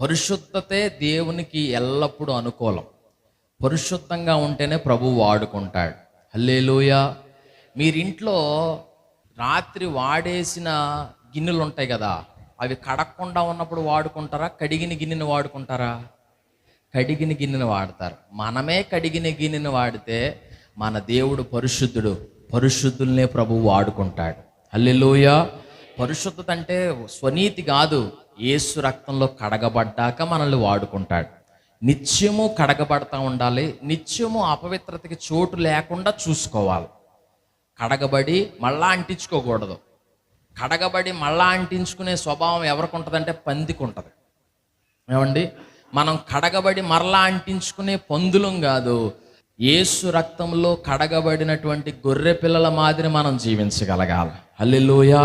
పరిశుద్ధతే దేవునికి ఎల్లప్పుడూ అనుకూలం. పరిశుద్ధంగా ఉంటేనే ప్రభువు వాడుకుంటాడు. హల్లెలూయా. మీరింట్లో రాత్రి వాడేసిన గిన్నెలు ఉంటాయి కదా, అవి కడగకుండా ఉన్నప్పుడు వాడుకుంటారా, కడిగిన గిన్నెని వాడుకుంటారా? కడిగిన గిన్నెని వాడతారు. మనమే కడిగిన గిన్నెని వాడితే మన దేవుడు పరిశుద్ధుడు, పరిశుద్ధుల్నే ప్రభువు వాడుకుంటాడు. హల్లెలూయా. పరిశుద్ధత అంటే స్వనీతి కాదు, యేసు రక్తంలో కడగబడ్డాక మనల్ని వాడుకుంటాడు. నిత్యము కడగబడతా ఉండాలి, నిత్యము అపవిత్రతకి చోటు లేకుండా చూసుకోవాలి. కడగబడి మళ్ళా అంటించుకోకూడదు. కడగబడి మళ్ళా అంటించుకునే స్వభావం ఎవరికి ఉంటుందంటే పందికి ఉంటుంది. ఏమండి, మనం కడగబడి మరలా అంటించుకునే పందులం కాదు, యేసు రక్తంలో కడగబడినటువంటి గొర్రె పిల్లల మాదిరి మనం జీవించగలగాలి. హల్లెలూయా.